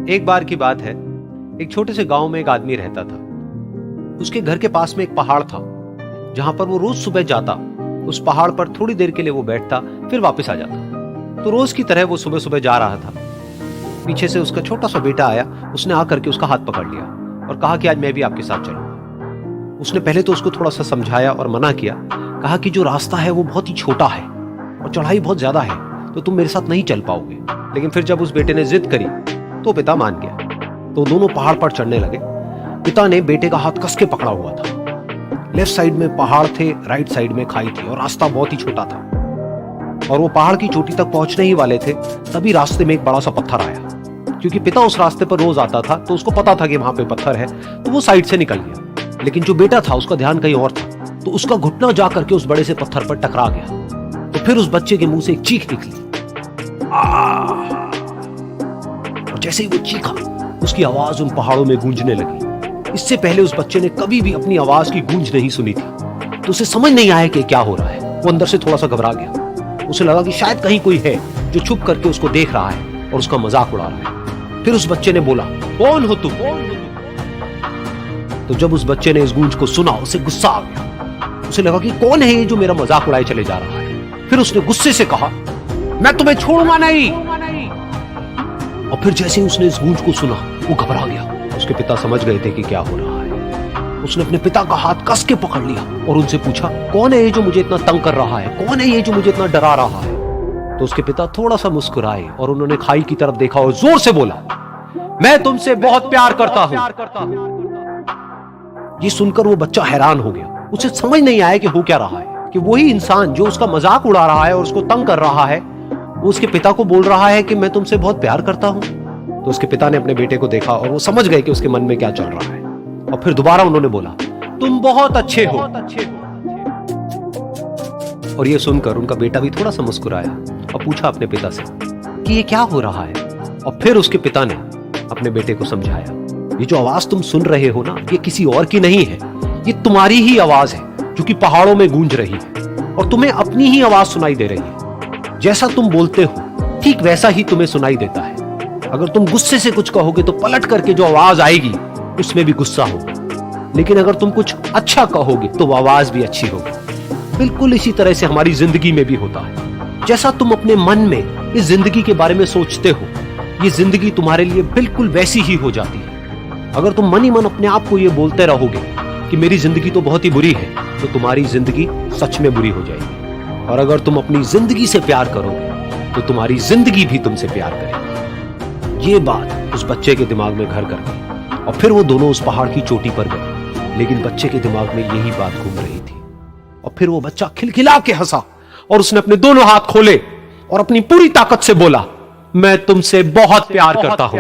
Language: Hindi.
एक बार की बात है, एक छोटे से गांव में एक आदमी रहता था। उसके घर के पास में एक पहाड़ था, जहां पर वो रोज सुबह जाता। उस पहाड़ पर थोड़ी देर के लिए वो बैठता, फिर वापस आ जाता। तो रोज की तरह वो सुबह सुबह जा रहा था। पीछे से उसका छोटा सा बेटा आया। उसने आकर के उसका हाथ पकड़ लिया और कहा कि आज मैं भी आपके साथ चलूंगा। उसने पहले तो उसको थोड़ा सा समझाया और मना किया। कहा कि जो रास्ता है वो बहुत ही छोटा है और चढ़ाई बहुत ज्यादा है, तो तुम मेरे साथ नहीं चल पाओगे। लेकिन फिर जब उस बेटे ने जिद करी तो पिता मान गया। तो दोनों पहाड़ पर चढ़ने लगे। पिता ने बेटे का हाथ कस के पकड़ा हुआ था। लेफ्ट साइड में पहाड़ थे, राइट साइड में खाई थी और रास्ता बहुत ही छोटा था। और वो पहाड़ की चोटी तक पहुंचने ही वाले थे, तभी रास्ते में एक बड़ा सा पत्थर आया। क्योंकि पिता उस रास्ते पर रोज आता था, तो उसको पता था कि वहां पे पत्थर है, तो वो साइड से निकल गया। लेकिन जो बेटा था उसका ध्यान कहीं और था, तो उसका घुटना जा करके उस बड़े से पत्थर पर टकरा गया। तो फिर उस बच्चे के मुंह से एक चीख निकली। और जैसे ही वो चीखा, उसकी आवाज उन पहाड़ों में गूंजने लगी। इससे पहले उस बच्चे ने कभी भी अपनी आवाज की गूंज नहीं सुनी थी, तो उसे समझ नहीं आया कि क्या हो रहा है। वो अंदर से थोड़ा सा घबरा गया। उसे लगा कि शायद कहीं कोई है जो छुप करके उसको देख रहा है और उसका मजाक उड़ा रहा है। फिर उस बच्चे ने बोला, कौन हो तुम? तो जब उस बच्चे ने इस गूंज को सुना, उसे गुस्सा आ गया। उसे लगा कि कौन है ये जो मेरा मजाक उड़ाए चले जा रहा है। फिर उसने गुस्से से कहा, मैं तुम्हें छोड़ूंगा नहीं। और फिर जैसे ही उसने इस गूंज को सुना, वो घबरा गया। उसके पिता समझ गए थे कि क्या हो रहा है। उसने अपने पिता का हाथ कस के पकड़ लिया और उनसे पूछा, कौन है ये जो मुझे इतना तंग कर रहा है? कौन है ये जो मुझे इतना डरा रहा है? तो उसके पिता थोड़ा सा मुस्कुराए और उन्होंने खाई की तरफ देखा और जोर से बोला, मैं तुमसे बहुत प्यार करता हूं। ये सुनकर वो बच्चा हैरान हो गया। उसे समझ नहीं आया कि हो क्या रहा है, कि वही इंसान जो उसका मजाक उड़ा रहा है और उसको तंग कर रहा है, वो उसके पिता को बोल रहा है कि मैं तुमसे बहुत प्यार करता हूं। तो उसके पिता ने अपने बेटे को देखा और वो समझ गए कि उसके मन में क्या चल रहा है। और फिर दोबारा उन्होंने बोला, तुम बहुत अच्छे हो। और ये सुनकर उनका बेटा भी थोड़ा सा मुस्कुराया और पूछा अपने पिता से कि ये क्या हो रहा है। और फिर उसके पिता ने अपने बेटे को समझाया, ये जो आवाज तुम सुन रहे हो ना, ये किसी और की नहीं है, ये तुम्हारी ही आवाज है जो कि पहाड़ों में गूंज रही है। और तुम्हें अपनी ही आवाज सुनाई दे रही है। जैसा तुम बोलते हो ठीक वैसा ही तुम्हें सुनाई देता है। अगर तुम गुस्से से कुछ कहोगे तो पलट करके जो आवाज आएगी उसमें भी गुस्सा होगा। लेकिन अगर तुम कुछ अच्छा कहोगे तो वो आवाज भी अच्छी होगी। बिल्कुल इसी तरह से हमारी जिंदगी में भी होता है। जैसा तुम अपने मन में इस जिंदगी के बारे में सोचते हो, ये जिंदगी तुम्हारे लिए बिल्कुल वैसी ही हो जाती है। अगर तुम मन ही मन अपने आप को ये बोलते रहोगे कि मेरी जिंदगी तो बहुत ही बुरी है, तो तुम्हारी जिंदगी सच में बुरी हो जाएगी। और अगर तुम अपनी जिंदगी से प्यार करोगे तो तुम्हारी जिंदगी भी तुमसे प्यार करेगी। ये बात उस बच्चे के दिमाग में घर कर गई और फिर वो दोनों उस पहाड़ की चोटी पर गए। लेकिन बच्चे के दिमाग में यही बात घूम रही थी। और फिर वो बच्चा खिलखिला के हंसा और उसने अपने दोनों हाथ खोले और अपनी पूरी ताकत से बोला, मैं तुमसे बहुत प्यार करता हूं।